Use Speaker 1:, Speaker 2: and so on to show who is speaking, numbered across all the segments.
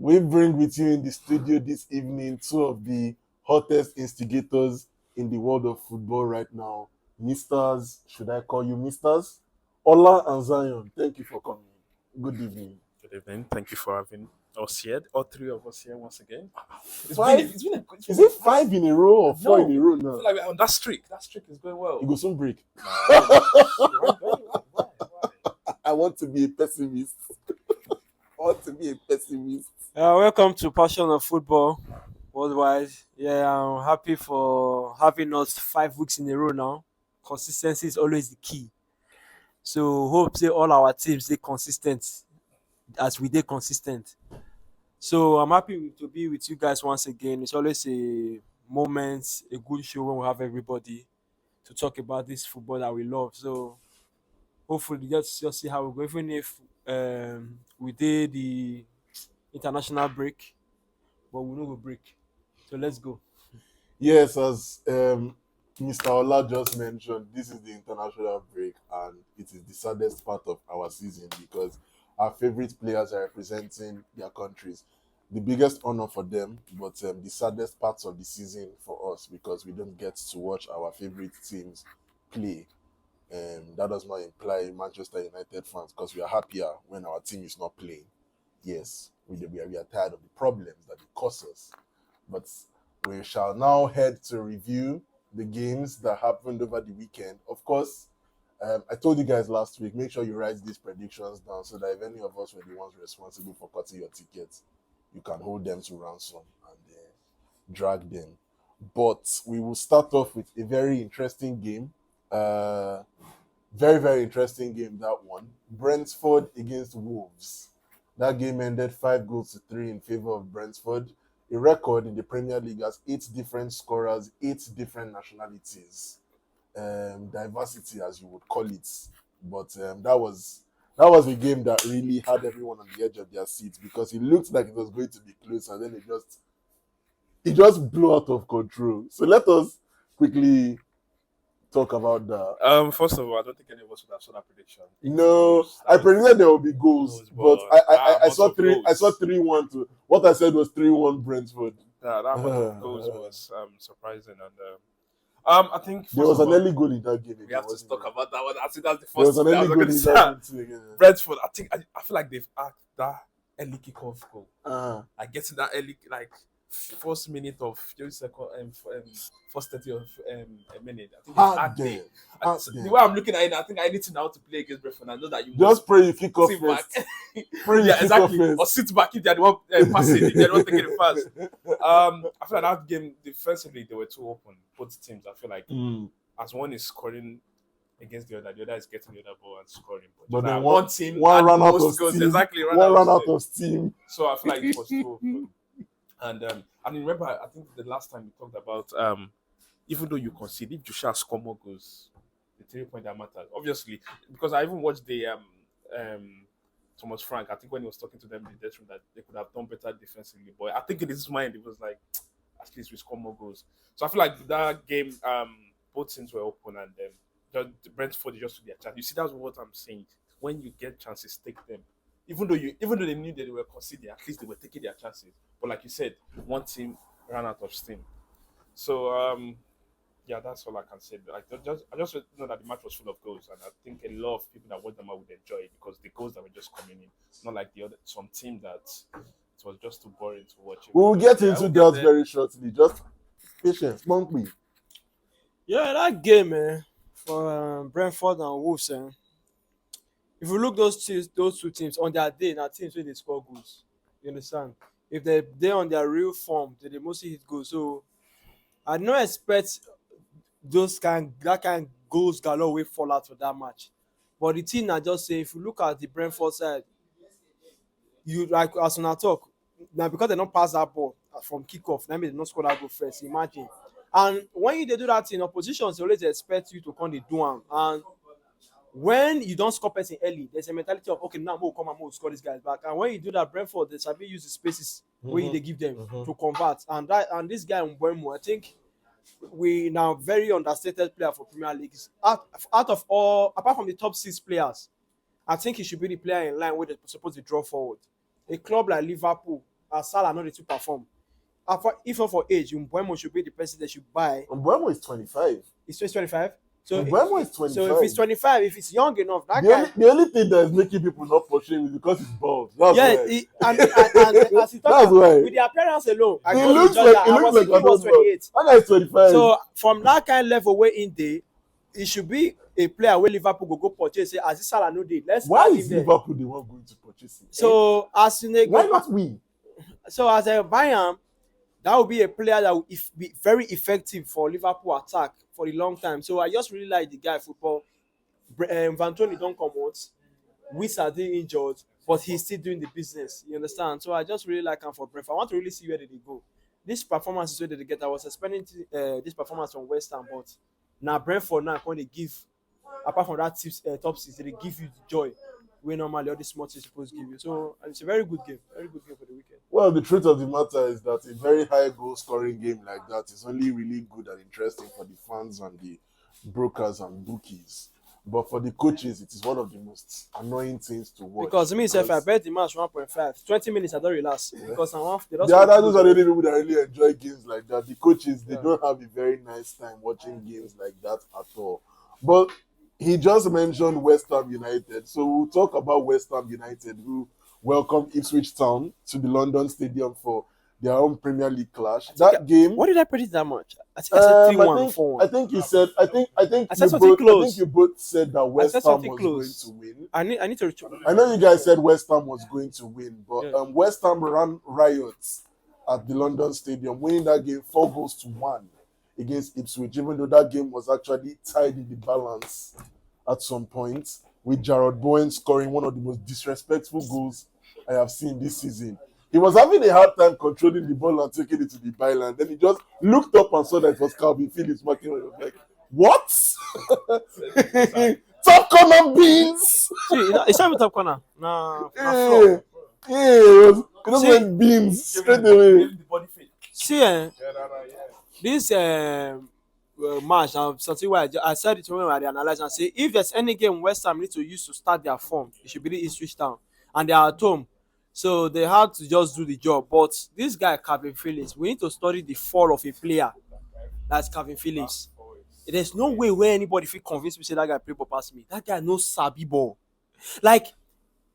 Speaker 1: We bring with you in the studio this evening two of the hottest instigators in the world of football right now. Misters, should I call you Misters? Ola and Zion, thank you for coming. Good evening.
Speaker 2: Good evening. Thank you for having us here, all three of us here once again.
Speaker 1: Five?
Speaker 2: It's been a good.
Speaker 1: Is it five in a row or four in a
Speaker 2: No,
Speaker 1: row
Speaker 2: I
Speaker 1: now?
Speaker 2: feel like we're on that streak. That streak is going well.
Speaker 1: You go soon break.
Speaker 2: Why?
Speaker 1: I want to be a pessimist. I want to be a pessimist.
Speaker 3: Welcome to Passion of Football Worldwide. Yeah, I'm happy for having us 5 weeks in a row now. Consistency is always the key. So hope say all our teams stay consistent as we stay consistent. So I'm happy to be with you guys once again. It's always a moment, a good show when we have everybody to talk about this football that we love. So hopefully just see how we go. Even if we did the international break, but we no go break. So let's go.
Speaker 1: Yes, as Mr. Ola just mentioned, this is the international break, and it is the saddest part of our season because our favorite players are representing their countries. The biggest honor for them, but the saddest parts of the season for us because we don't get to watch our favorite teams play. That does not imply Manchester United fans because we are happier when our team is not playing. Yes, we are tired of the problems that it causes us. But we shall now head to review the games that happened over the weekend. Of course, I told you guys last week, make sure you write these predictions down so that if any of us were the ones responsible for cutting your tickets, you can hold them to ransom and drag them. But we will start off with a very interesting game. Very interesting game, that one. Brentford against Wolves. That game ended 5 goals to 3 in favor of Brentford. A record in the Premier League has 8 different scorers, 8 different nationalities. Diversity, as you would call it. But that was a game that really had everyone on the edge of their seats because it looked like it was going to be close and then it just blew out of control. So let us quickly talk about that.
Speaker 2: First of all, I don't think any of us would have saw that prediction.
Speaker 1: No, I predicted there will be goals, but I saw three. I saw 3-1 to what I said was 3-1 Brentford.
Speaker 2: That goals was surprising, and I think
Speaker 1: There was an early goal in that game.
Speaker 2: we have to talk about that one. I think that's the first.
Speaker 1: There was an early goal in that game too.
Speaker 2: Brentford. I feel like they've asked that early kickoff goal. Like getting that early, like first minute of 30 second, first 30 of a minute. I think the way I'm looking at it, I think I need to know how to play against Brentford. I know that you
Speaker 1: just pray you kick off
Speaker 2: sit
Speaker 1: first.
Speaker 2: back.
Speaker 1: Pray
Speaker 2: exactly.
Speaker 1: first.
Speaker 2: Or sit back if they're the one passing, if they're the one taking it fast. I feel like that game defensively they were too open. Both teams. I feel like as one is scoring against the other is getting the other ball and scoring.
Speaker 1: But then
Speaker 2: one team
Speaker 1: one ran out of
Speaker 2: goals,
Speaker 1: steam.
Speaker 2: exactly,
Speaker 1: One ran out of steam.
Speaker 2: So I feel like it was too open. And I mean, remember, I think the last time we talked about even though you concede, if Joshua score more goals, the 3 point that matters. Obviously, because I even watched the Thomas Frank. I think when he was talking to them in the dressing room that they could have done better defensively. But I think in his mind it was like, at least we score more goals. So I feel like that game, both teams were open and the Brentford just took their chance. You see, that's what I'm saying. When you get chances, take them. Even though they knew that they were conceding, at least they were taking their chances. But like you said, one team ran out of steam. So yeah, that's all I can say. Like, I just know that the match was full of goals, and I think a lot of people that watched them would enjoy it because the goals that were just coming in, not like some team that it was just too boring to watch.
Speaker 1: We will get into that very shortly. Just patience, monkey.
Speaker 3: Yeah, that game, for Brentford and Wolves. If you look those two teams on their day, now teams where they score goals. You understand? If they're on their real form, they mostly hit goals. So I don't expect that kind goals galore will fall out for that match. But the team I just say, if you look at the Brentford side, you like as on our talk now because they don't pass that ball from kickoff, that means they don't score that goal first. Imagine. And when they do that in opposition, they always expect you to come the do them. And when you don't score person early, there's a mentality of okay, now we'll come and we'll score these guys back. And when you do that, Brentford, they sabi use the spaces where they give them to convert. And this guy Mbeumo, I think we now very understated player for Premier League. Out of all, apart from the top 6 players, I think he should be the player in line where they're supposed to draw forward. A club like Liverpool as Salah not to perform. If not for age, Mbuemo should be the person they should buy.
Speaker 1: Mbuemo is 25.
Speaker 3: He's 25. So
Speaker 1: Mbuemo is 25.
Speaker 3: So if he's 25, if he's young enough, that
Speaker 1: the
Speaker 3: guy.
Speaker 1: the only thing that is making people not pursue him is because he's bald. That's
Speaker 3: Yeah,
Speaker 1: why.
Speaker 3: and as he
Speaker 1: That's
Speaker 3: talked
Speaker 1: why.
Speaker 3: with the appearance alone, I
Speaker 1: He
Speaker 3: can
Speaker 1: looks
Speaker 3: judge
Speaker 1: like
Speaker 3: that.
Speaker 1: he
Speaker 3: I
Speaker 1: looks
Speaker 3: was
Speaker 1: like
Speaker 3: thinking he was 28.
Speaker 1: That guy is 25.
Speaker 3: So from that kind of level where in day, he should be a player where Liverpool go purchase. Say as this Salah no day, let's
Speaker 1: why
Speaker 3: add
Speaker 1: is
Speaker 3: him there.
Speaker 1: Liverpool the one going to purchase him?
Speaker 3: So as in a
Speaker 1: Why not we?
Speaker 3: So as I buy him, that would be a player that will be very effective for Liverpool attack for a long time. So I just really like the guy football. Van Tony don't come out. Wizard injured, but he's still doing the business. You understand? So I just really like him for Brentford. I want to really see where they go. This performance is where they get. I was expecting this performance from West Ham, but now Brentford now when they give, apart from that top six, they give you the joy where normally all the small teams supposed to give you. So it's a very good game for the weekend.
Speaker 1: Well, the truth of the matter is that a very high goal scoring game like that is only really good and interesting for the fans and the brokers and bookies. But for the coaches, it is one of the most annoying things to watch.
Speaker 3: Because me, if I bet the match 1.5, 20 minutes, I don't relax. Yeah. Because I'm off.
Speaker 1: Those are the only people that really enjoy games like that. The coaches, they don't have a very nice time watching games like that at all. But he just mentioned West Ham United. So we'll talk about West Ham United, who welcomed Ipswich Town to the London Stadium for their own Premier League clash. That game.
Speaker 3: What did I predict that much? I think I said 3-1, 4-1.
Speaker 1: I think you said. I think you both said that West Ham was going to win.
Speaker 3: I need to.
Speaker 1: I know you guys said West Ham was going to win, but West Ham ran riots at the London Stadium, winning that game 4-1 against Ipswich. Even though that game was actually tied in the balance at some point, with Jarrod Bowen scoring one of the most disrespectful goals I have seen this season. He was having a hard time controlling the ball and taking it to the byline. Then he just looked up and saw that it was Calvin Phillips marking on. He was like, "What? Top corner beans!"
Speaker 3: See, it's not even top corner. Nah,
Speaker 1: it just went beans straight away.
Speaker 3: See, this match, something where I said it when I analyzed and say, if there's any game West Ham need to use to start their form, it should be the Ipswich Town, and they are at home. So they had to just do the job. But this guy, Calvin Phillips, we need to study the fall of a player. That's Calvin Phillips. There's no way where anybody feel convinced me say that guy play ball past me. That guy knows sabi ball. Like,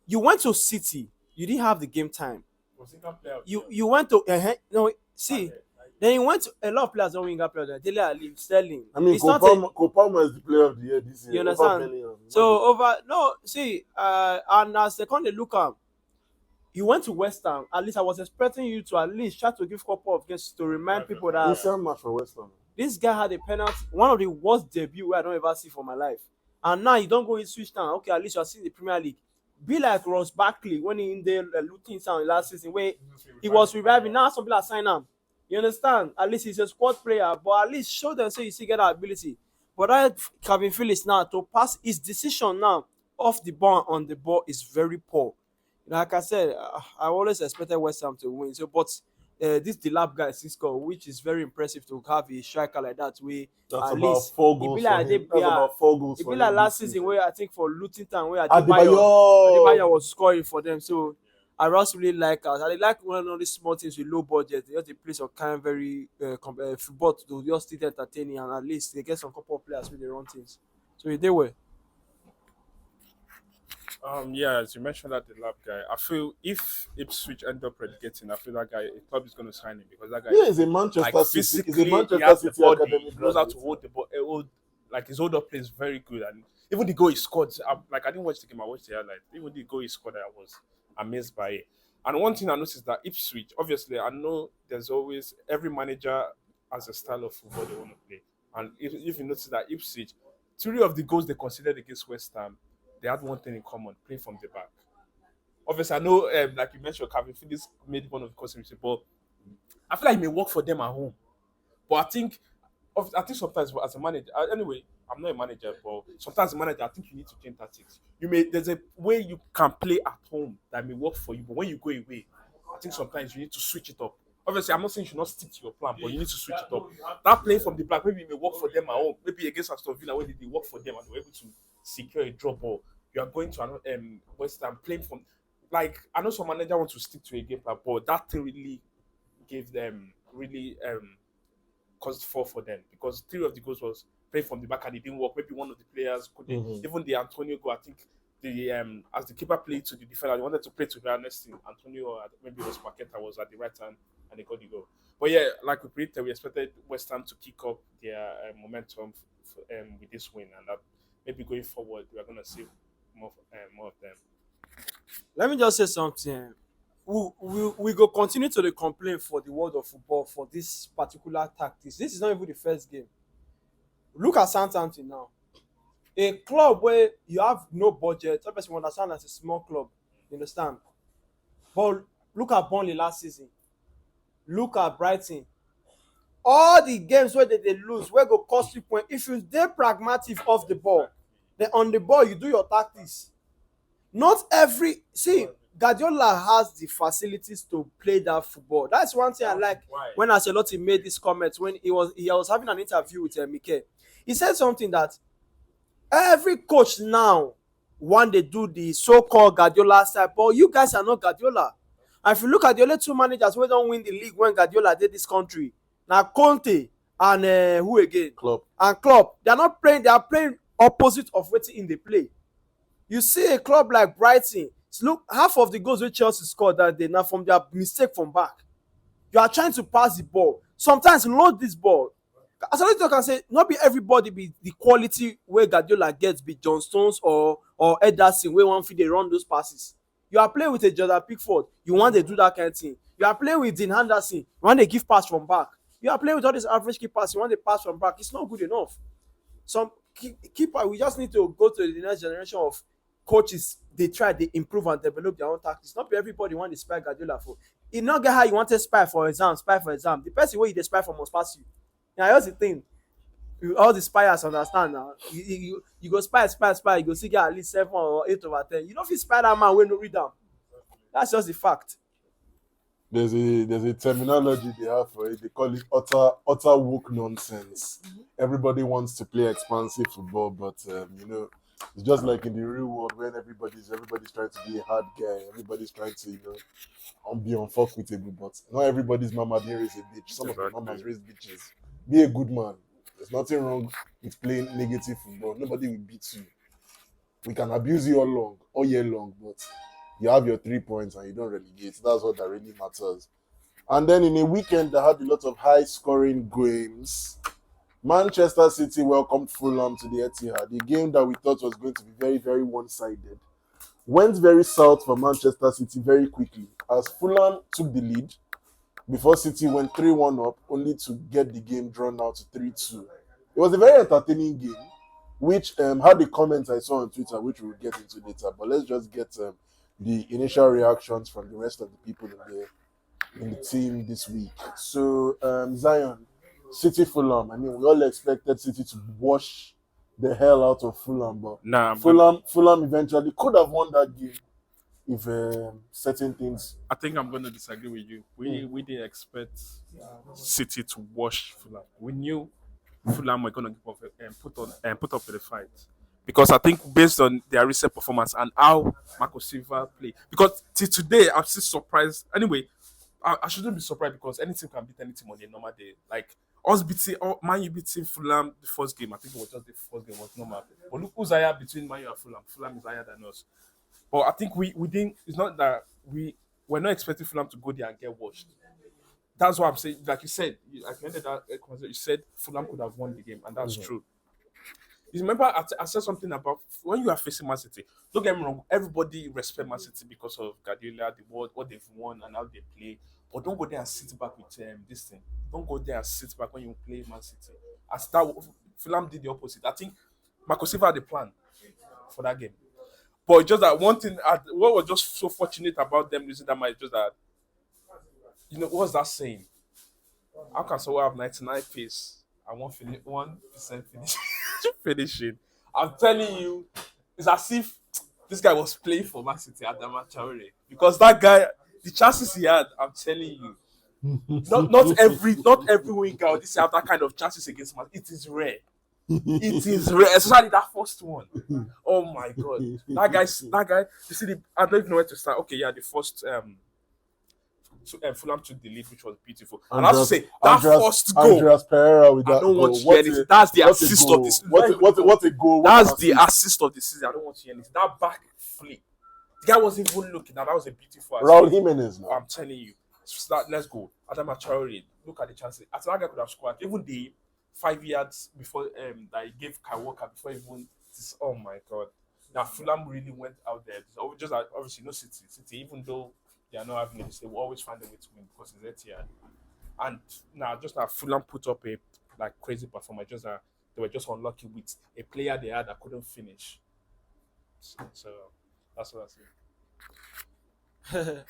Speaker 3: you went to City, you didn't have the game time. You went to then you went to a lot of players don't win that player. Dele Ali, Sterling.
Speaker 1: I mean, Cole Palmer is the player of the year this year.
Speaker 3: You understand? So and as they come to look at, you went to West Ham. At least I was expecting you to at least try to give couple of games to remind people that
Speaker 1: it's a match for West Ham.
Speaker 3: This guy had a penalty, one of the worst debut I don't ever see for my life. And now you don't go in Switch Town. Okay, at least you are seeing the Premier League. Be like Ross Barkley when he in the Luton Town last season where he was reviving. Now some people are signing him. You understand? At least he's a squad player, but at least show them so you see get that ability. But that Calvin Phillips now to pass his decision now off the ball on the ball is very poor. Like I said, I always expected West Ham to win. So, but this Delap guy Cisco, which is very impressive to have a striker like that.
Speaker 1: That's at least 4 goals. About 4 goals.
Speaker 3: It be like last season where I think for Luton Town where
Speaker 1: Adebayo
Speaker 3: was scoring for them. So I just really like us. I like one of these small teams with low budget. They just play some kind of very football to just still entertaining, and at least they get some couple of players with their own teams. So they were.
Speaker 2: As you mentioned that the lab guy, I feel if Ipswich end up relegating, I feel that guy, a club is going to sign him because that guy
Speaker 1: is a Manchester City. He's a Manchester City academy.
Speaker 2: He knows how to hold the ball. Like his hold up play is very good, and even the goal he scored. I didn't watch the game. I watched the highlight. Even the goal he scored, I was amazed by it. And one thing I noticed is that Ipswich, obviously, I know there's always every manager has a style of football they want to play, and if you notice that Ipswich, 3 of the goals they considered against West Ham, they had one thing in common: playing from the back. Obviously, I know, like you mentioned, Calvin Phillips made one of the customers, but I feel like it may work for them at home. But I think sometimes as a manager, anyway, I'm not a manager, but sometimes as a manager, I think you need to change tactics. There's a way you can play at home that may work for you, but when you go away, I think sometimes you need to switch it up. Obviously, I'm not saying you should not stick to your plan, but you need to switch it up. That playing from the back, maybe it may work for them at home. Maybe against Aston Villa, when they work for them and they were able to secure a drop ball. You are going to West Ham playing from like I know some manager want to stick to a game plan, but that thing really gave them really caused fall for them because 3 of the goals was playing from the back and it didn't work. Maybe one of the players couldn't. Even the Antonio goal, I think the as the keeper played to the defender, they wanted to play to the next thing. Antonio or maybe it was Paqueta was at the right hand and they got the goal. But yeah, like we predicted, we expected West Ham to kick up their momentum with this win, and that maybe going forward we are going to see more of them.
Speaker 3: Let me just say something. We go continue to dey complain for the world of football for this particular tactics. This is not even the first game. Look at Southampton now. A club where you have no budget, obviously you understand as a small club, you understand? But look at Burnley last season. Look at Brighton. All the games where they lose, where go cost you point. If you dey pragmatic off the ball, then on the ball you do your tactics. Not every see Guardiola has the facilities to play that football. That's one thing I like when Ancelotti made this comment when he was having an interview with Mikel. He said something that every coach now want to do the so-called Guardiola style, but you guys are not Guardiola. And if you look at the only 2 managers who don't win the league when Guardiola did this country, now Conte and who again? Klopp. They are playing opposite of what in they play. You see a club like Brighton, look, half of the goals wey Chelsea scored that day na from their mistake from back. You are trying to pass the ball. Sometimes load this ball. As I can say, not be everybody be the quality wey Guardiola gets be John Stones or Ederson wey wan fit dey run those passes. You are playing with a Jordan Pickford, you want to do that kind of thing. You are playing with Dean Henderson, you want to give pass from back. You are playing with all these average keepers, you want to pass from back. It's not good enough. Some keeper, we just need to go to the next generation of coaches. They try, they improve and develop their own tactics. Not everybody want to spy Guardiola for. It not get how you want to spy for exam. The person where you spy for must pass you. Now here's the thing. All the spiers understand now. You go spy. You go see get at least 7 or 8 over 10. You don't feel spy that man when no read down. That's just the fact.
Speaker 1: There's a terminology they have for it. They call it utter woke nonsense. Everybody wants to play expansive football, but it's just like in the real world when everybody's trying to be a hard guy. Everybody's trying to be unfuckable, but not everybody's mama being raised a bitch. Some of the mamas raise bitches. Be a good man. There's nothing wrong with playing negative football. Nobody will beat you. We can abuse you all year long, but you have your 3 points and you don't relegate. That's what that really matters. And then in a weekend that had a lot of high-scoring games, Manchester City welcomed Fulham to the Etihad. The game that we thought was going to be very, very one-sided went very south for Manchester City very quickly as Fulham took the lead before City went 3-1 up, only to get the game drawn out to 3-2. It was a very entertaining game, which had the comments I saw on Twitter, which we'll get into later. But let's just get the initial reactions from the rest of the people in the team this week. So, Zion, City Fulham. I mean, we all expected City to wash the hell out of Fulham, but Fulham eventually could have won that game if certain things.
Speaker 2: I think I'm going to disagree with you. We didn't expect City to wash Fulham. We knew Fulham were going to put up with the fight because I think based on their recent performance and how Marco Silva played, because till today I'm still surprised. Anyway, I shouldn't be surprised because any team can beat any team on a normal day. Like us beating Man U beating Fulham the first game. I think it was just the first game was normal. But look who's higher between Man U and Fulham. Fulham is higher than us. But I think we didn't. It's not that we're not expecting Fulham to go there and get washed. That's what I'm saying. Like you said, at the end of that conversation, you said Fulham could have won the game, and that's true. You remember I said something about when you are facing Man City. Don't get me wrong. Everybody respect Man City because of Guardiola, the world, what they've won, and how they play. But don't go there and sit back with this thing. Don't go there and sit back when you play Man City. As that Fulham did the opposite. I think Marco Silva had a plan for that game. But just that one thing, what was just so fortunate about them losing that match is just that, what's that saying? How can someone have 99 pace and 1% finishing? I'm telling you, it's as if this guy was playing for Man City at Adama Traore. Because that guy, the chances he had, I'm telling you, not every winger this have that kind of chances against Man. It is rare. It is rare, especially that first one. Oh my god, that guy. You see, I don't even know where to start. Okay, yeah, the first Fulham took the lead, which was beautiful. And I have to say that first goal.
Speaker 1: Andreas Pereira with
Speaker 2: I
Speaker 1: that
Speaker 2: don't want
Speaker 1: goal.
Speaker 2: to hear it. That's the
Speaker 1: What a
Speaker 2: assist
Speaker 1: goal.
Speaker 2: of the season.
Speaker 1: What a goal. What
Speaker 2: That's
Speaker 1: an
Speaker 2: the
Speaker 1: assist.
Speaker 2: assist of the season. I don't want to hear it. That back flip. The guy wasn't even looking. Now that was a beautiful assist.
Speaker 1: Raul Jimenez now.
Speaker 2: I'm telling you. Let's go. Adama Traore. Look at the chances. I think that guy could have scored. Even the 5 yards before that he gave Kai Walker before even this. Oh my god. Now Fulham really went out there. Just obviously no City. City, even though they are not having it, they will always find a way to win because it's Etihad. And now just now Fulham put up a like crazy performance. Just they were just unlucky with a player they had that couldn't finish. So that's what I say.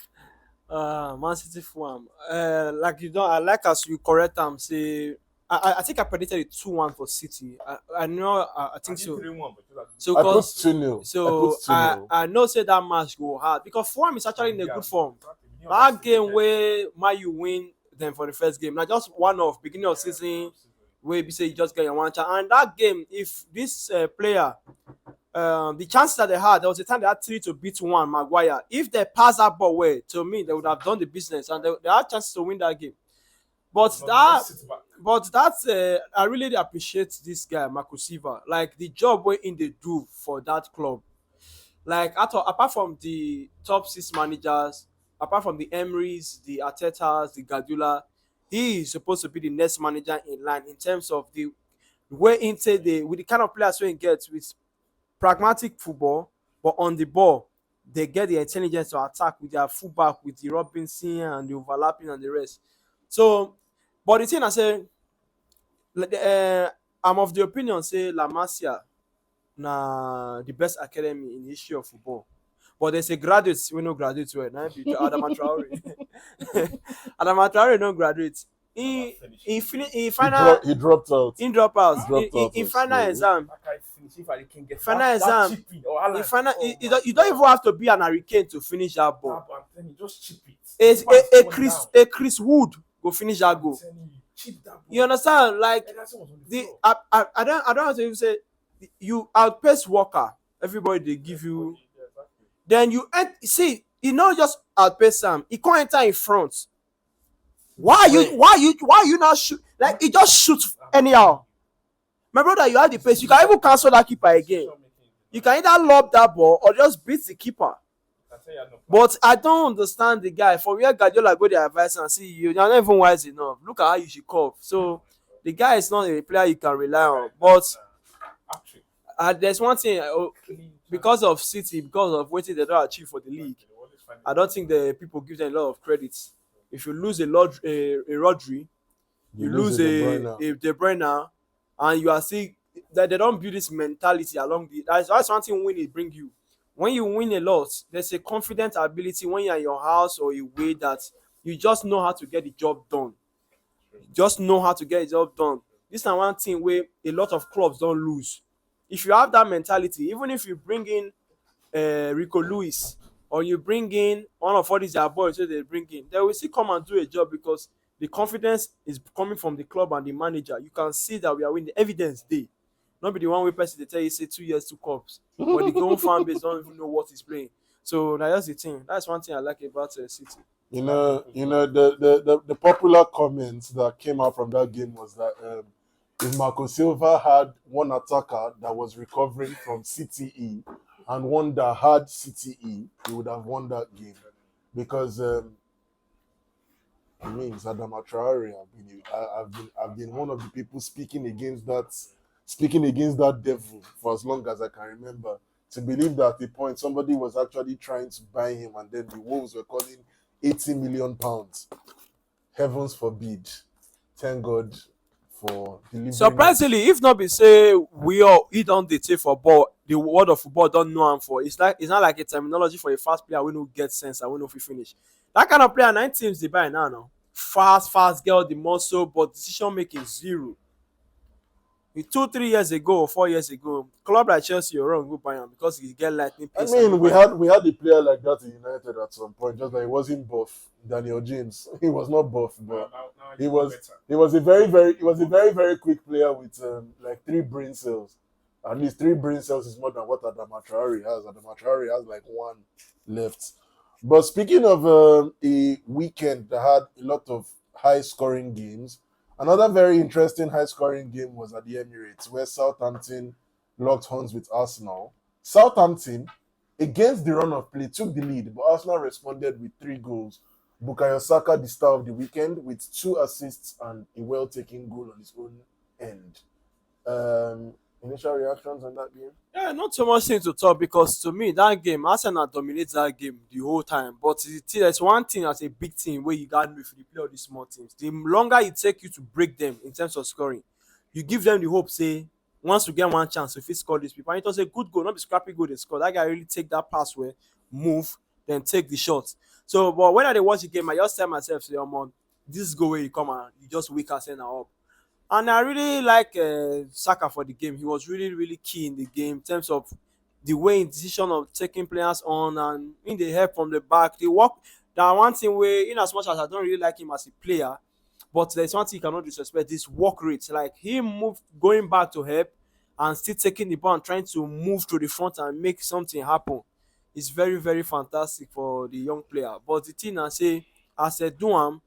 Speaker 3: Man City Fulham. Like you don't. I like as you correct them. Say, I think I predicted it 2-1 for City. I know. I think so.
Speaker 2: 3-1,
Speaker 3: So
Speaker 1: I put
Speaker 3: because
Speaker 1: 2-0.
Speaker 3: so I know say that match go hard because Fulham is actually in a good form. That game where you win them for the first game, not just one off beginning of season where you say you just get your one chance. And that game, if this player, the chances that they had, there was a time they had 3 to beat 1 Maguire. If they pass that ball away, to me, they would have done the business and they had chances to win that game. But I really appreciate this guy, Marco Silva. Like the job where in they do for that club. Like apart from the top 6 managers, apart from the Emerys, the Artetas, the Guardiola, he is supposed to be the next manager in line in terms of the way into with the kind of players we get with pragmatic football, but on the ball, they get the intelligence to attack with their fullback, with the Robinson and the overlapping and the rest. So, but the thing I say, I'm of the opinion say La Masia na the best academy in the history of football. But there's a graduate, we no graduate well. Now Adama Traore. Adama Traore no graduate. He final
Speaker 1: He dropped out.
Speaker 3: in drop out. In
Speaker 1: of
Speaker 3: final
Speaker 1: school.
Speaker 3: exam. Final exam. In final, you don't even have to be an hurricane to finish that ball.
Speaker 2: Just chip it.
Speaker 3: A Chris Wood go finish that goal. You understand? Like I don't have to even say you outpace Walker. Everybody they give you. Then you see, he not just outpace Sam. He can't enter in front. Why you not shoot? Like he just shoots anyhow. My brother, you have the pace. You can even cancel that keeper again. You can either lob that ball or just beat the keeper. But I don't understand the guy. For where Guardiola go the advice and see you're not even wise enough. Look at how you should curve. So the guy is not a player you can rely on. But there's one thing because of City, because of what they don't achieve for the league, I don't think the people give them a lot of credit. If you lose a Rodri, you lose a De Bruyne, and you are seeing that they don't build this mentality along the. That's one thing when it bring you. When you win a lot, there's a confident ability when you're in your house or away that you just know how to get the job done. You just know how to get the job done. This is one thing where a lot of clubs don't lose. If you have that mentality, even if you bring in Rico Lewis or you bring in one of all these boys that they bring in, they will still come and do a job because the confidence is coming from the club and the manager. You can see that we are winning. The evidence day. Not be the one way person they tell you say 2 years, 2 cups. But the own fan base don't even know what he's playing. So that's the thing. That's one thing I like about City.
Speaker 1: You know, the popular comments that came out from that game was that if Marco Silva had one attacker that was recovering from CTE and one that had CTE, he would have won that game. Because I mean, Adama Traore, I've been one of the people speaking against that devil for as long as I can remember. To believe that at the point somebody was actually trying to buy him and then the Wolves were calling £80 million. Heavens forbid. Thank God for delivering.
Speaker 3: Surprisingly, if not be say he don't take for ball, the world of football don't know him for. It's not like a terminology for a fast player we no get sense and we know if we finish. That kind of player 9 teams they buy now. Fast girl, the muscle, but decision making 0. 2 3 years ago or 4 years ago, club like Chelsea or wrong go buy him because he get lightning
Speaker 1: I
Speaker 3: pace and
Speaker 1: mean,
Speaker 3: nobody.
Speaker 1: we had a player like that in United at some point, just like he wasn't buff. Daniel James, he was not buff, but he was he was a very very quick player with like 3 brain cells. At least 3 brain cells is more than what Adama Traore has. Adama Traore has like one left. But speaking of a weekend that had a lot of high scoring games, another very interesting high scoring game was at the Emirates, where Southampton locked horns with Arsenal. Southampton, against the run of play, took the lead, but Arsenal responded with 3 goals. Bukayo Saka, the star of the weekend, with 2 assists and a well-taken goal on his own end. Um, Initial reactions on that game?
Speaker 3: Yeah, not so much thing to talk because to me that game, Arsenal dominates that game the whole time. But there's one thing as a big team where you got to if you play all these small teams. The longer it take you to break them in terms of scoring, you give them the hope. Say once we get one chance, if we score these people, and it was a good goal, not be scrappy goal they score. That guy really take that pass where move, then take the shot. So, but when I watch the game, I just tell myself, say, on this goal where you come and you just wake Arsenal up. And I really like Saka for the game. He was really, really key in the game in terms of the way in decision of taking players on and in the help from the back. The work that one thing where in as much as I don't really like him as a player, but there's one thing you cannot disrespect this work rate. Like he moved going back to help and still taking the ball and trying to move to the front and make something happen. It's very, very fantastic for the young player. But the thing I say, as I do am,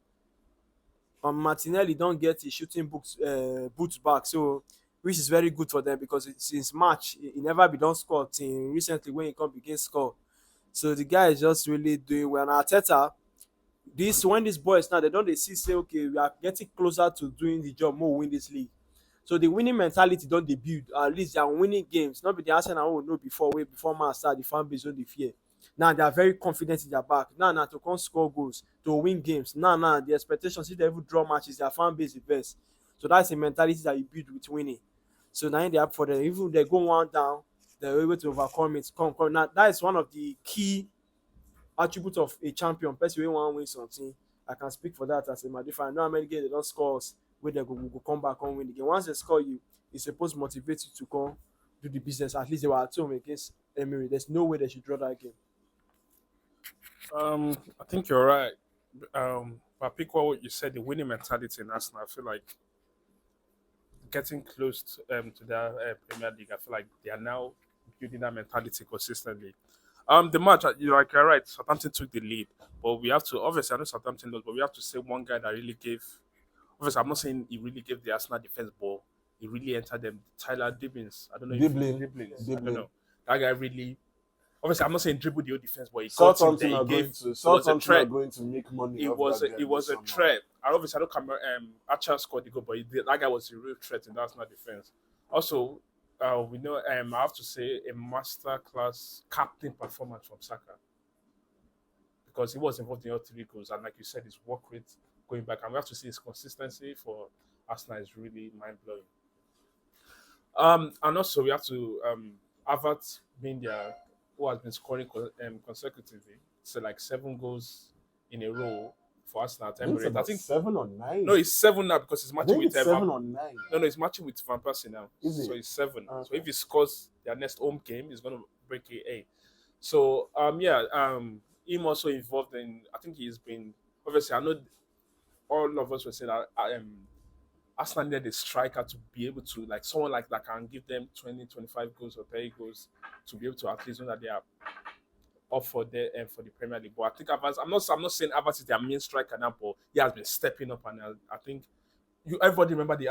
Speaker 3: Martinelli don't get his shooting boots back, so which is very good for them because since March he never be done score till recently when he come begin score. So the guy is just really doing well. And Arteta, this when these boys now they don't they see say okay we are getting closer to doing the job more win this league. So the winning mentality don't they build at least they are winning games. Not be the Arsenal we know before way before man start the fan base on the fear. Now they are very confident in their back. Now to come score goals, to win games. Now the expectations if they even draw matches, their fan base the best. So that's the mentality that you build with winning. So now they are for them. Even if they go one down, they're able to overcome it. Come. Now that is one of the key attributes of a champion. Person wey wan win something. I can speak for that as a Madrid fan. I know how many games they don't score us where they go come back and win the game. Once they score you, it's supposed to motivate you to come do the business. At least they were at home against Emery. There's no way they should draw that game.
Speaker 2: I think you're right. But I pick what you said, the winning mentality in Arsenal. I feel like getting close to the Premier League. I feel like they are now building that mentality consistently. The match, you're right. Southampton took the lead, but we have to obviously I know Southampton does, but we have to say one guy that really gave. Obviously, I'm not saying he really gave the Arsenal defense ball. He really entered them. Tyler Dibbins. I don't know if Diblins. I don't know. That guy really. Obviously, I'm not saying dribble the old defense, but he got in there. He gave.
Speaker 1: Southampton are going to make money.
Speaker 2: It was a threat. And obviously, I don't come. Archer scored the goal, but that guy was a real threat in the Arsenal defense. Also, we know. I have to say a masterclass captain performance from Saka because he was involved in all 3 goals, and like you said, his work rate going back, and we have to see his consistency for Arsenal is really mind blowing. And also we have to Havertz being there who has been scoring consecutively, so like 7 goals in a row for Arsenal at Emirates. I think
Speaker 1: 7 or 9.
Speaker 2: No, it's 7 now because he's
Speaker 1: I
Speaker 2: matching
Speaker 1: think
Speaker 2: with
Speaker 1: it's 7 or 9.
Speaker 2: No, he's matching with Van Persie now.
Speaker 1: Is it?
Speaker 2: So it's 7.
Speaker 1: Okay.
Speaker 2: So if he scores their next home game, he's gonna break a. So him also involved in. I think he's been obviously. I know all of us will say that Arsenal needed a striker to be able to like someone like that can give them 20, 25 goals or 30 goals to be able to at least know that they are up for the Premier League. But I think Havertz, I'm not saying Havertz is their main striker now, but he has been stepping up, and I think everybody remember the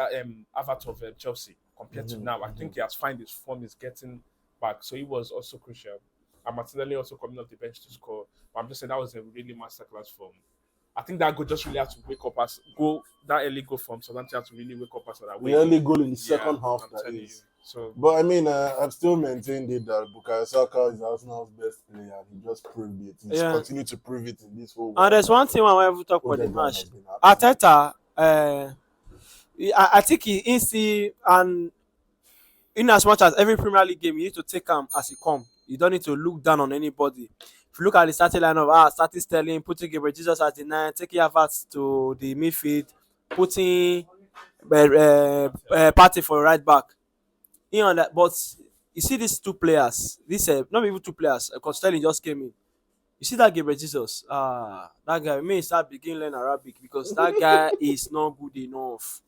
Speaker 2: Havertz of Chelsea compared to now. I think he has found his form, is getting back, so he was also crucial. And Martinelli also coming off the bench to score. But I'm just saying that was a really masterclass form. I think that goal just really had to wake up as go that early goal from Southampton had to really wake up as that way.
Speaker 1: The early goal in the second half,
Speaker 2: I'm
Speaker 1: that
Speaker 2: telling
Speaker 1: is.
Speaker 2: you. So,
Speaker 1: But I mean, I've still maintained it that Bukayo Saka is Arsenal's best player, and he just proved it. He's continued to prove it in this whole.
Speaker 3: And there's one thing I want to talk about the match.
Speaker 1: Arteta.
Speaker 3: Arteta, I think he see and in as much as every Premier League game, you need to take him as he come. You don't need to look down on anybody. If you look at the starting lineup, starting Sterling, putting Gabriel Jesus as the 9, taking Havertz to the midfield, putting Party for right back. On that, but you see these two players. This not even two players. Because Sterling just came in. You see that Gabriel Jesus? That guy may start begin learn Arabic because that guy is not good enough.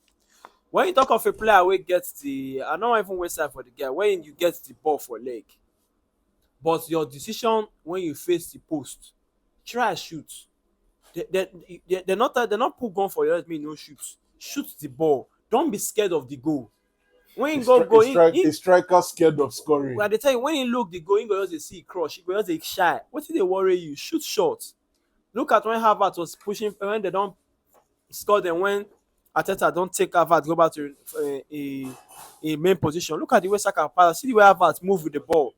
Speaker 3: When you talk of a player who gets the, I don't even waste time for the guy. When you get the ball for leg, but your decision when you face the post, try shoot. They're not put gun for your head. Me no shoot. Shoot the ball. Don't be scared of the goal. When
Speaker 1: A,
Speaker 3: you go
Speaker 1: stri- a,
Speaker 3: go in,
Speaker 1: stri- a striker scared of scoring.
Speaker 3: when they tell you when you look the goal, you go just dey see crush. You go just dey shy. What did they worry you? Shoot short. Look at when Harvard was pushing when they don't score them when Ateta don't take Harvard go back to a main position. Look at the way Saka pass. See the way Harvard move with the ball,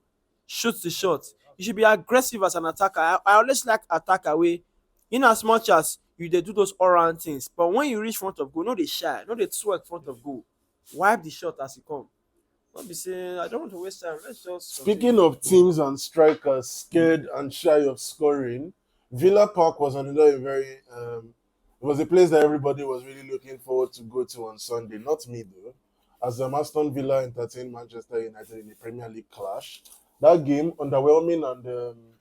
Speaker 3: shoot the shot. You should be aggressive as an attacker. I always like attacker way, in as much as you dey do those all round things. But when you reach front of goal, no dey shy, no dey twerk front of goal. Wipe the shot as e come. Don't be saying I don't want to waste time. Let's just
Speaker 1: Speaking of teams and strikers scared and shy of scoring, Villa Park was another very it was a place that everybody was really looking forward to go to on Sunday. Not me though, as Aston Villa entertained Manchester United in the Premier League clash. That game underwhelming and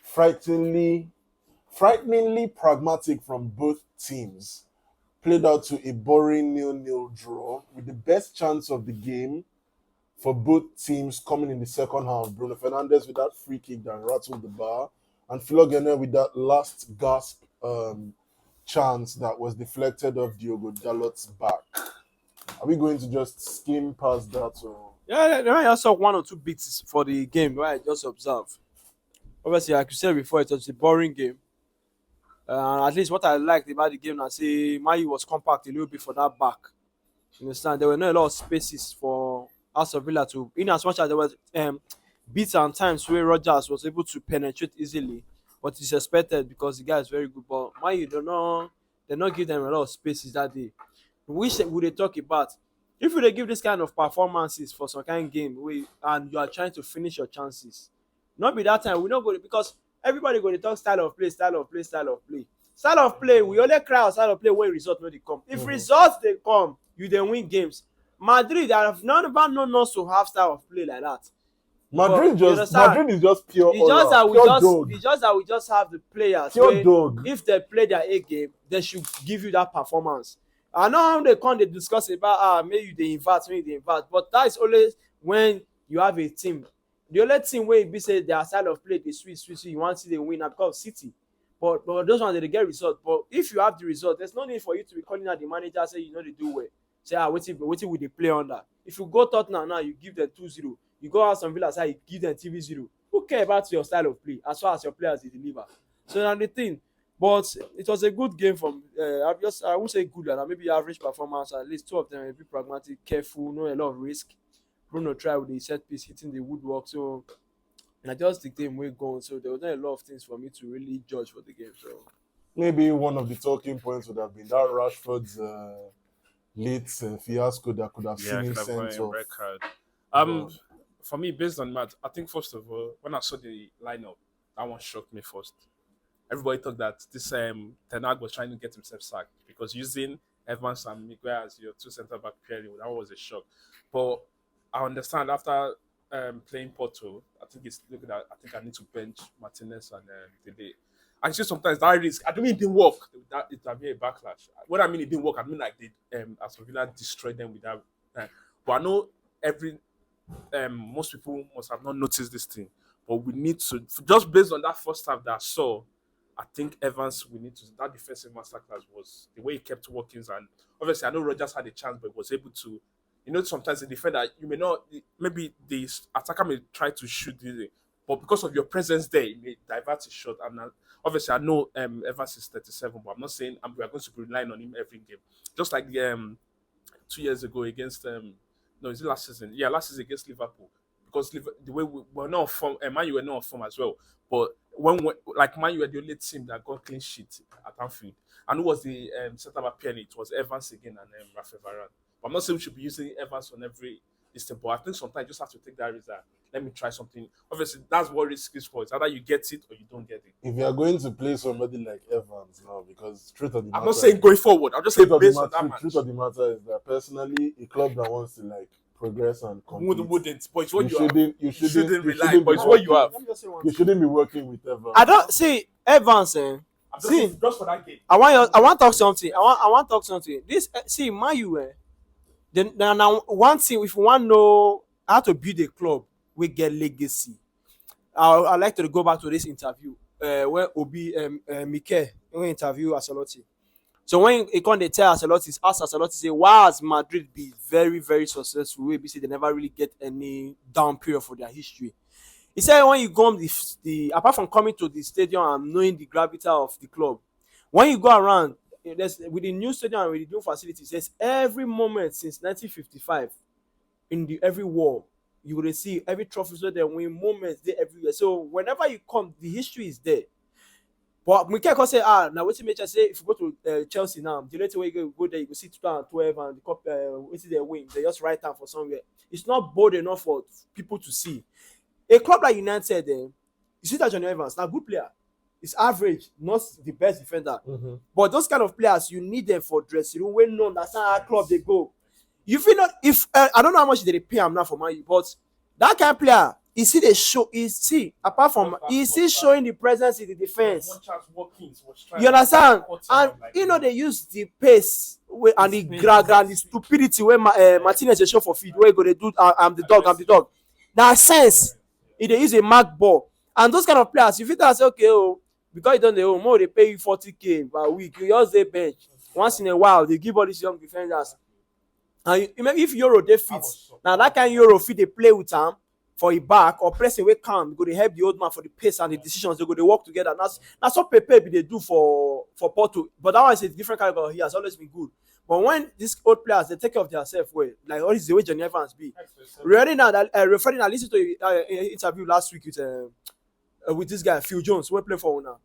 Speaker 1: frighteningly, frighteningly pragmatic from both teams. Played out to a boring 0-0 draw with the best chance of the game for both teams coming in the second half. Bruno Fernandes with that free kick that rattled the bar, and Flogene with that last gasp chance that was deflected off Diogo Dalot's back. Are we going to just skim past that? Or?
Speaker 3: yeah, there might also one or two beats for the game where I just observe. Obviously, like you said before, it was a boring game. At least what I liked about the game, I say Mayu was compact a little bit for that back. You understand? There were not a lot of spaces for Aston Villa to, in as much as there was beats and times where Rogers was able to penetrate easily, but it's expected because the guy is very good. But Mayu they not give them a lot of spaces that day. Which would they talk about? If you they give this kind of performances for some kind of game and you are trying to finish your chances, not be that time we not go because everybody go to talk style of play, style of play, style of play. Style of play, we only cry out style of play when results no dey come. If results they come, you then win games. Madrid have never known us to have style of play like that.
Speaker 1: Madrid is just pure
Speaker 3: It's just that
Speaker 1: dog.
Speaker 3: it's just that we just have the players
Speaker 1: Pure
Speaker 3: wey
Speaker 1: dog.
Speaker 3: if they play their A game, they should give you that performance. I know how they come they discuss about maybe you dey invert, but that is always when you have a team. The only team wey be say their style of play dey sweet, you want to see them win na because of City. But those ones they get result. But if you have the result, there's no need for you to be calling out the manager say you know they do well. Say wetin we dey play under. If you go Tottenham now, you give them 2-0. You go Aston Villa side, you give them TV0. Who care about your style of play as far as your players dey deliver? So na the thing. But it was a good game from I won't say good, maybe average performance. At least two of them were a bit pragmatic, careful, no a lot of risk. Bruno tried with the set piece hitting the woodwork. So and I just the game way gone. So there was not a lot of things for me to really judge for the game. So
Speaker 1: Maybe one of the talking points would have been that Rashford's late fiasco that could have
Speaker 2: Yeah,
Speaker 1: seen
Speaker 2: I
Speaker 1: him
Speaker 2: could have
Speaker 1: sent
Speaker 2: gone
Speaker 1: off.
Speaker 2: red card.
Speaker 1: But
Speaker 2: For me, based on that, I think first of all, when I saw the lineup, that one shocked me first. Everybody thought that this Ten Hag was trying to get himself sacked because using Evans and Miguel as your two centre back pairing, that was a shock. But I understand after playing Porto, I think it's looking at. I think I need to bench Martinez and Dele. And see sometimes that risk. I don't mean it didn't work. That it would be a backlash. What I mean it didn't work. I mean like they Aston Villa destroyed them with that. But I know most people must have not noticed this thing. But we need to just based on that first half that I saw. I think Evans, we need to that defensive masterclass was the way he kept working. And obviously, I know Rogers had a chance, but was able to. You know, sometimes the defender, you may not, maybe the attacker may try to shoot it, but because of your presence there, it may divert his shot. And obviously, I know Evans is 37, but I'm not saying we are going to be relying on him every game. Just like the 2 years ago against no, is it last season? Yeah, last season against Liverpool. Because the way we were not on form, Man U were not on form as well. But like Man U were the only team that got clean sheet at Anfield. And who was the centre back pairing? It was Evans again and Rafael Varane. But I'm not saying we should be using Evans on every distance, but I think sometimes you just have to take that risk that let me try something. Obviously, that's what risk is for. It's either you get it or you don't get it.
Speaker 1: If you are going to play somebody like Evans now, because truth of the
Speaker 2: I'm
Speaker 1: matter,
Speaker 2: not saying going forward. I'm just saying based on that match.
Speaker 1: truth of the matter is that personally, a club that wants to like progress and compete,
Speaker 2: Wouldn't, but it's what
Speaker 1: you
Speaker 2: you have.
Speaker 1: you shouldn't
Speaker 2: rely,
Speaker 1: be
Speaker 2: but it's what you
Speaker 1: working-
Speaker 2: have.
Speaker 3: Let me just say one
Speaker 1: You
Speaker 3: thing.
Speaker 1: shouldn't be working with Evans.
Speaker 3: I don't see Evans.
Speaker 2: I'm just
Speaker 3: See,
Speaker 2: saying, just for that game.
Speaker 3: I want to talk something. I want to talk something. This see, Man U. Then now one thing, if you want to know how to build a club, we get legacy. I like to go back to this interview where Obi Mike when interview Ancelotti. So when he come, they tell Ancelotti, ask Ancelotti, say, why has Madrid be very, very successful? We say they never really get any down period for their history. He said when you come apart from coming to the stadium and knowing the gravity of the club, when you go around, with the new stadium and with the new facilities, there's every moment since 1955 in the every war you will see every trophy so they win moments there everywhere. So whenever you come, the history is there. But we can't say now wetin make say if you go to Chelsea now, the later way you go there, you go see 2012 and the cup wetin they win, they just write down for somewhere. It's not bold enough for people to see. A club like United, you see that Johnny Evans, now good player. It's average, not the best defender.
Speaker 1: Mm-hmm.
Speaker 3: But those kind of players, you need them for dressing room. When known that's not how club they go. You feel not if I don't know how much they pay him now for money, but that kind of player, you see the show. Is see apart from you see showing the presence in the defense. You understand? And you know they use the pace and the drag and the stupidity when Martinez dey show for field where go they do I'm the dog. That sense, they use a mark ball and those kind of players. You feel that say okay, oh, because you don't know more they pay you 40K per week. You just dey bench once in a while. They give all these young defenders. And if Euro they fit now that kind Euro fit they play with him for a back or press away calm go they help the old man for the pace and the decisions they go they work together. That's what Pepe they do for Porto. But that one is a different kind of he has always been good. But when these old players they take care of themselves well, like all this is the way Johnny Evans be. Referring now that referring I listened to an interview last week with this guy Phil Jones who play for now.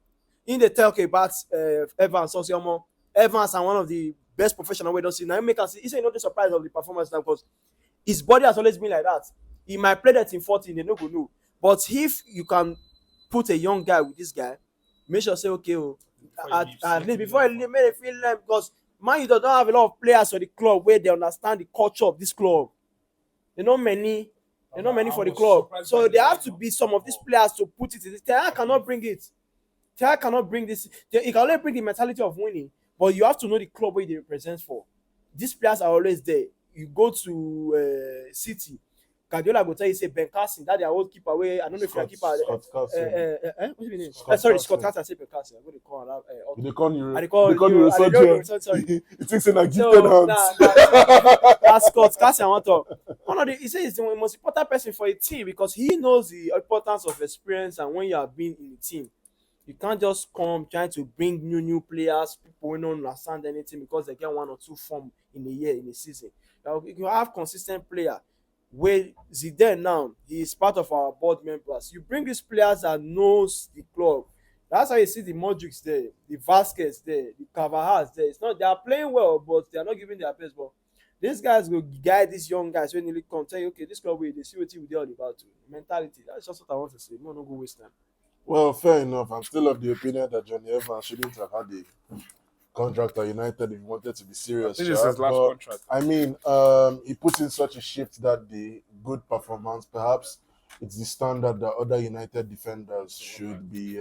Speaker 3: In the tell about Evans also Evans and one of the best professional we don't see now. Make us see. He said not the surprise of the performance now because his body has always been like that. He might play that in 14, they no go know. But if you can put a young guy with this guy, make sure say okay, at least before he made it feel like because man, you don't have a lot of players for the club where they understand the culture of this club. They're not many for the club. So there have to be some of these players to put it in. Terra cannot bring it. Terra cannot bring this. He can only bring the mentality of winning. But you have to know the club where they represent for. These players are always there. You go to City, Guardiola go tell you say Ben Carson, that their old keeper. Where I don't know if you're keeper.
Speaker 1: Scott Carson.
Speaker 3: What's his name?
Speaker 1: Scott
Speaker 3: Sorry,
Speaker 1: Carson.
Speaker 3: Scott Carson. I say Ben Carson. I'm going to call him.
Speaker 1: They call you.
Speaker 3: They call
Speaker 1: neurosurgeon.
Speaker 3: sorry.
Speaker 1: He thinks in a gifted
Speaker 3: So
Speaker 1: hands.
Speaker 3: that's Scott Carson. I want to. He says he's the most important person for a team because he knows the importance of experience and when you have been in the team. You can't just come trying to bring new players, people who don't understand anything because they get 1 or 2 form in a year, in a season. You have consistent player. Where Zidane now, he is part of our board members. You bring these players that knows the club. That's how you see the Modric there, the Vasquez there, the Carvajal there. It's not they are playing well, but they are not giving their best. But these guys will guide these young guys when they come tell you, okay, this club they see what we do all about to mentality. That's just what I want to say. No go waste time.
Speaker 1: Well, fair enough. I'm still of the opinion that Johnny Evans shouldn't have had a contract at United if he wanted to be serious.
Speaker 2: This is his last
Speaker 1: But,
Speaker 2: contract.
Speaker 1: I mean, he put in such a shift that the good performance, perhaps it's the standard that other United defenders should be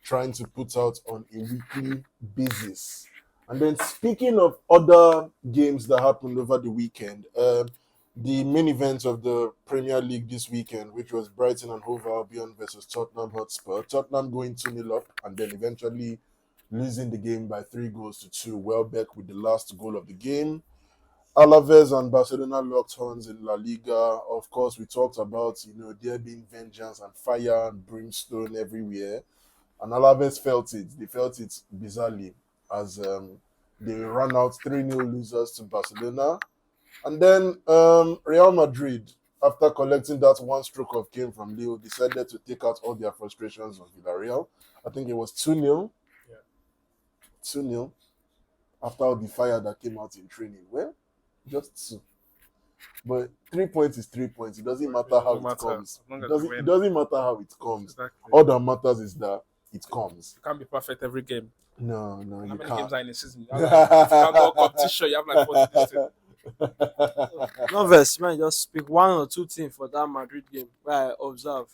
Speaker 1: trying to put out on a weekly basis. And then speaking of other games that happened over the weekend, the main event of the Premier League this weekend, which was Brighton and Hove Albion versus Tottenham Hotspur. Tottenham going 2-0 up and then eventually losing the game by 3-2. Welbeck with the last goal of the game. Alaves and Barcelona locked horns in La Liga. Of course, we talked about, there being vengeance and fire and brimstone everywhere. And Alaves felt it. They felt it bizarrely as they ran out 3-0 losers to Barcelona. And then Real Madrid, after collecting that one stroke of game from Leo, decided to take out all their frustrations on Villarreal. I think it was 2-0.
Speaker 2: Yeah.
Speaker 1: 2-0. After all the fire that came out in training. Well, just 2. But 3 points is 3 points. It doesn't matter
Speaker 2: It
Speaker 1: how
Speaker 2: doesn't
Speaker 1: it
Speaker 2: matter
Speaker 1: comes.
Speaker 2: as long
Speaker 1: It
Speaker 2: as you
Speaker 1: doesn't. It
Speaker 2: win.
Speaker 1: doesn't matter how it comes.
Speaker 2: Exactly.
Speaker 1: All that matters is that it comes.
Speaker 2: You can't be perfect every game.
Speaker 1: No,
Speaker 2: And
Speaker 1: you
Speaker 2: how many
Speaker 1: can't.
Speaker 2: games are in a season? You have like, if you have more competition, you have like 40 this thing.
Speaker 3: No verse, man. Just speak one or two things for that Madrid game where I observe.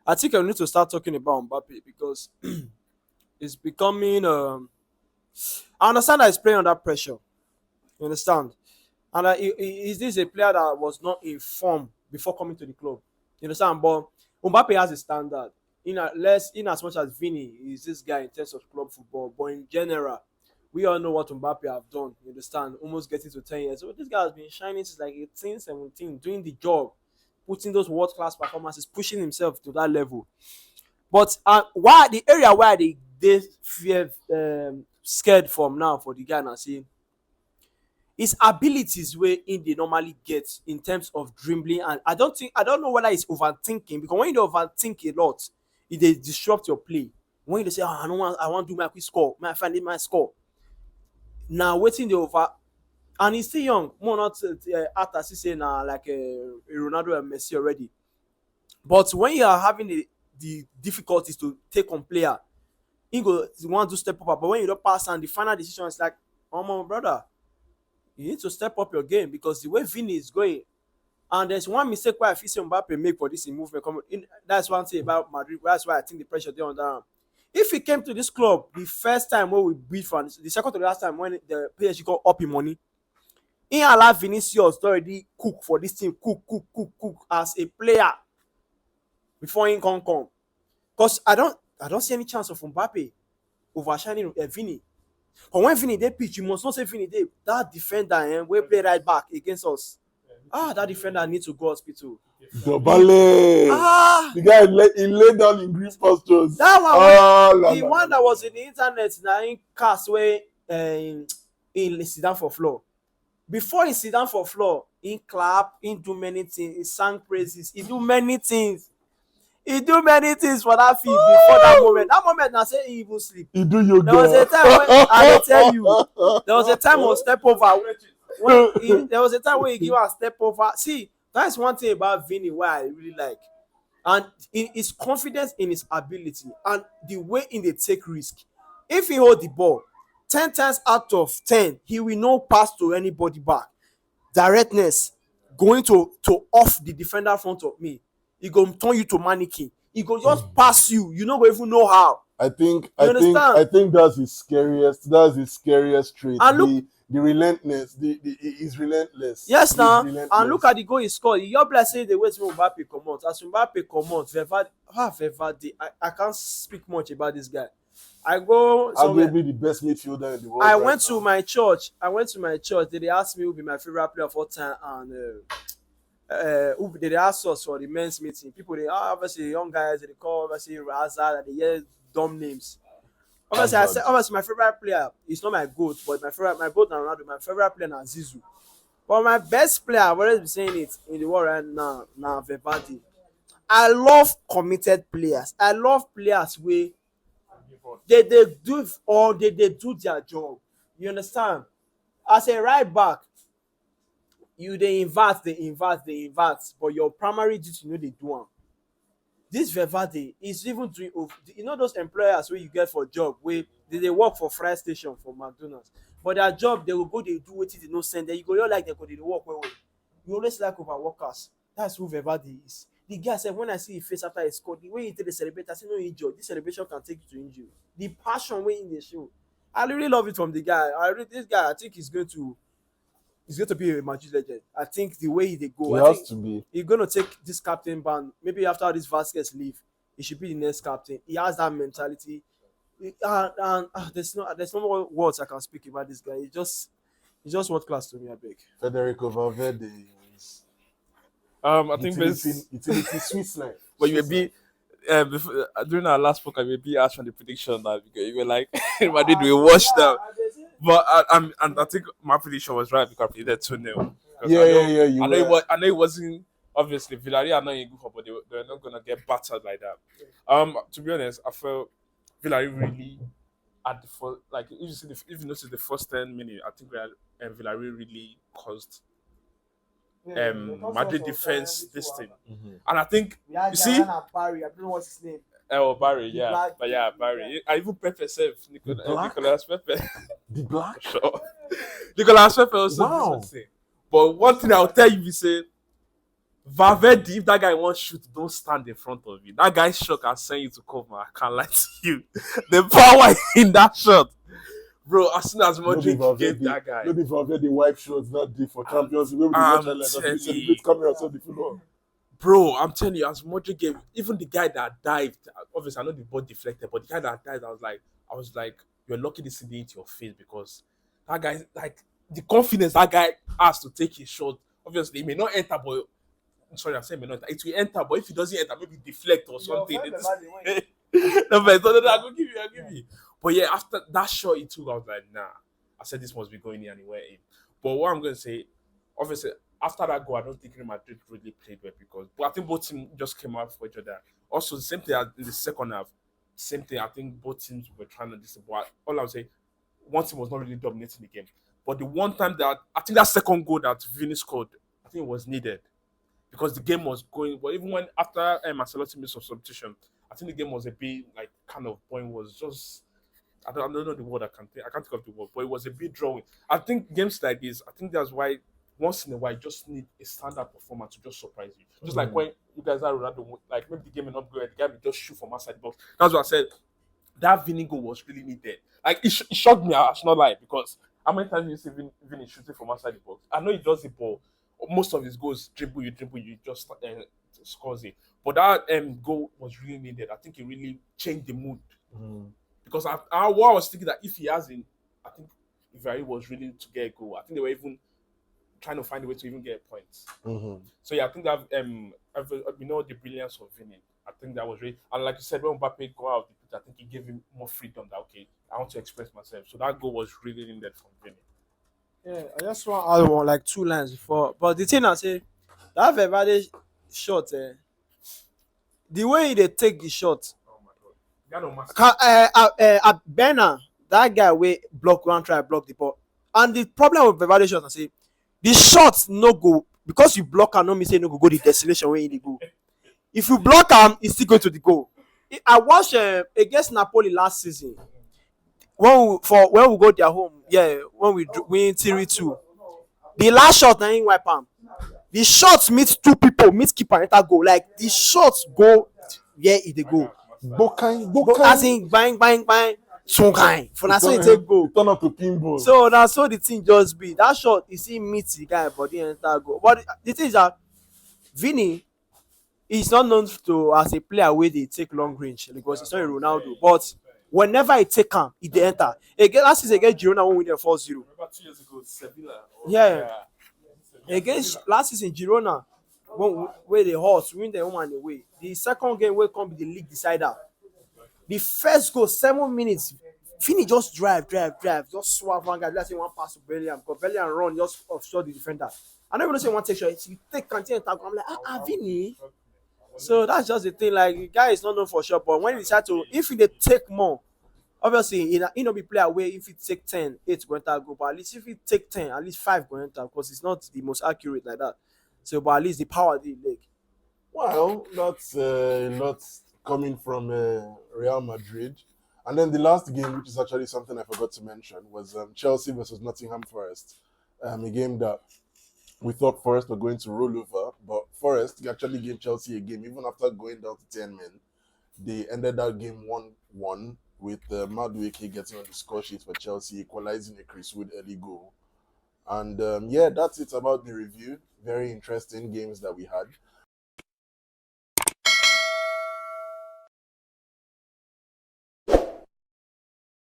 Speaker 3: I think I need to start talking about Mbappe because it's becoming. I understand that he's playing under pressure. You understand? And is this a player that was not in form before coming to the club? You understand? But Mbappe has a standard. In as much as Vini is this guy in terms of club football, but in general, we all know what Mbappe have done. You understand? Almost getting to 10 years. So this guy has been shining since like 18, 17, doing the job, putting those world class performances, pushing himself to that level. But why the area where they fear scared from now for the guy now see his abilities where in they normally get in terms of dribbling, and I don't know whether it's overthinking, because when you overthink a lot it dey disrupt your play. When you say, I want to do my quick score, my find it my score. Now waiting the over, and he's still young, more not act as he say now like a Ronaldo and Messi already. But when you are having the difficulties to take on player, he go want to step up, but when you don't pass and the final decision is like, oh my brother, you need to step up your game, because the way Vini is going, and there's one mistake where I feel say Mbappe make for this movement coming in. That's one thing about Madrid. That's why I think the pressure there on that. If he came to this club the first time when we beat France, the second to the last time when the PSG got up in money, he allowed Vinicius to already cook for this team, cook as a player before he come. Because I don't see any chance of Mbappe overshining Vini. But when Vini dey pitch, you must not say Vini dey that defender wey play right back against us. That defender need to go hospital.
Speaker 1: Dobale. The guy he lay down in green pastures.
Speaker 3: That one, the one that was in the internet, now in cast where in sit down for floor. Before he sit down for floor, he clap, he do many things, he sang praises, he do many things. He do many things for that field before that moment. That moment, I say he even sleep.
Speaker 1: He do yoga.
Speaker 3: There was a time when I tell you, there was a time of step over. There was a time when he give a step over. See, that's one thing about Vini why I really like, and his confidence in his ability and the way in they take risk. If he hold the ball 10 times out of 10, he will not pass to anybody back. Directness, going to off the defender front of me. He go turn you to mannequin. He go just pass you. You don't even know how.
Speaker 1: I think that's his scariest. That's his scariest trait.
Speaker 3: And look,
Speaker 1: the relentless. He's relentless.
Speaker 3: Yes, now
Speaker 1: relentless.
Speaker 3: And look at the goal he scored. You be like say the way Mbappe come out. As Mbappe come out, Verratti. I can't speak much about this guy. I go somewhere.
Speaker 1: Arguably the best midfielder in the world.
Speaker 3: I went to my church. They asked me who be my favorite player of all time, and they asked us for the men's meeting. People obviously young guys they call obviously Hazard and they hear dumb names. Obviously, I said my favorite player is not my GOAT, but my GOAT and Ronaldo. My favorite player is Zizou. But my best player, I've always been saying it in the world right now, Verratti. I love committed players. I love players where they do their job. You understand? As a right back, they invert, but your primary duty they do them. This Verratti is even doing, those employers where you get for job where they work for fry station for McDonald's, but their job they will go they do what they no send there. You go like they go they work well. You always like over workers. That's who Verratti is. The guy said when I see his face after he scored, the way he did the celebrate, I said no injury. This celebration can take you to injury. The passion way in the show, I really love it from the guy. This guy, I think he's going to be a Madrid legend. I think the way they go,
Speaker 1: He has to be.
Speaker 3: He's going to take this captain band. Maybe after this Vasquez leave, he should be the next captain. He has that mentality. There's no more words I can speak about this guy. He's just world class to me. I beg.
Speaker 1: Federico Valverde.
Speaker 2: I think
Speaker 1: it's Switzerland.
Speaker 2: But you will be during our last book, I will be asked on the prediction that because you were like Madrid will watch them. But I think my prediction was right because we did 2-0.
Speaker 1: Yeah.
Speaker 2: I know it wasn't obviously Villarreal are not in good, but they're not gonna get battered like that. To be honest, I felt Villarreal really at the first, like if you notice the first 10 minutes, I think Villarreal really caused Madrid defense this thing.
Speaker 1: Mhm.
Speaker 2: And I think
Speaker 3: We had
Speaker 2: you see
Speaker 3: Barry, I don't know what's his name.
Speaker 2: oh Barry,
Speaker 3: The
Speaker 2: yeah.
Speaker 3: black
Speaker 2: But yeah,
Speaker 3: dude,
Speaker 2: Barry. I even Pepe self,
Speaker 1: The black?
Speaker 2: Nicolas Pepe.
Speaker 1: The black?
Speaker 2: Sure. Nicolas Pepe also
Speaker 1: Wow.
Speaker 2: this thing. But one thing I'll tell you, we say Valverde, if that guy wants shoot, don't stand in front of you. That guy's shot can send you to cover. I can't lie to you. The power in that shot. Bro, as soon as Modric gave that guy,
Speaker 1: No, the Valverde wipe shots not day for Champions League.
Speaker 2: I'm
Speaker 1: We watch
Speaker 2: telling
Speaker 1: celebrate
Speaker 2: you.
Speaker 1: cameras on the floor.
Speaker 2: bro, I'm telling you, as Modric gave, even the guy that dived, obviously I know the ball deflected, but the guy that dived, I was like, you're lucky this didn't hit your face because that guy, like, the confidence that guy has to take his shot. Obviously, it may not enter, but sorry, I'm saying may not enter. It will enter, but if it doesn't enter, maybe deflect or something. No, but I'll give you. But yeah, after that shot he took, I was like, nah. I said this must be going in anywhere in. But what I'm gonna say, obviously, after that goal, I don't think Real Madrid really played well because, but I think both teams just came out for each other. Also, the same thing in the second half. Same thing. I think both teams were trying to disappoint. But all I would say, one team was not really dominating the game. But the one time that I think that second goal that Vini scored, I think it was needed because the game was going. But even when after Marcelotti made some substitution, I think the game was a bit like kind of point was just. I don't know the word I can't think of the word, but it was a bit drawing. I think games like this, I think that's why once in a while you just need a standard performer to just surprise you. Just like when you guys are Ronaldo, like maybe the game may not go, the guy will just shoot from outside the box. That's what I said. That Vini goal was really needed. Like it shocked me. I should not lie because how many times you see Vini shooting from outside the box? I know he does the ball. Most of his goals dribble, you just scores it. But that goal was really needed. I think it really changed the mood. Because what I was thinking that if he hasn't, I think if Vari was really to get a goal, I think they were even trying to find a way to even get a point. So yeah, I think that we know the brilliance of Vini. I think that was really, and like you said, when Mbappe go out, I think he gave him more freedom. That okay, I want to express myself. So that goal was really needed from Vini.
Speaker 3: Yeah, I just want to add one like 2 lines before. But the thing I say, that Valverde shot, the way they take the shot,
Speaker 2: Oh my god,
Speaker 3: Bernard, that guy wey block one try block the ball, and the problem with Valverde shot na say the shot no go because you block am no mean say no go the destination wey e dey go. If you block am, e still go to the goal. I watch against Napoli last season when we go their home, when we win 3-2. The last shot na him wipe am. The shot meet two people, meet keeper enter goal. Like the shot go where e dey go. As in bang so kind for na so e take go.
Speaker 1: Turn up to pinball.
Speaker 3: So na so the thing just be. That shot e still meet the guy body enter goal. But the thing is that Vini is not known to as a player wey dey take long range because he's not a Ronaldo. But whenever he take am, he dey enter. Again last season against Girona when we win them 4-0.
Speaker 2: Remember 2 years ago, Sevilla.
Speaker 3: Yeah. Against last season Girona wey dey hot win them home and away. The second game wey come be the league decider. The first goal 7 minutes. Vini just drive, just swap one guy. Let's say one pass to Bellingham, because Bellingham run just offshore the defender. I don't even say one take shot. He take continue tag. I'm like, Vini. So that's just the thing. Like the guy is not known for sure, but when he decide to, if he dey take more, obviously he no be player where if he take 10, 8 go enter goal. But at least if he take 10, at least 5 go enter because it's not the most accurate like that. So, but at least the power of the leg.
Speaker 1: Well, that's a lot coming from Real Madrid. And then the last game, which is actually something I forgot to mention, was Chelsea versus Nottingham Forest. A game that we thought Forest were going to roll over, but Forest actually gave Chelsea a game. Even after going down to 10 men, they ended that game 1-1 with Madueke getting on the score sheet for Chelsea, equalizing a Chris Wood early goal. And yeah, that's it about the review. Very interesting games that we had.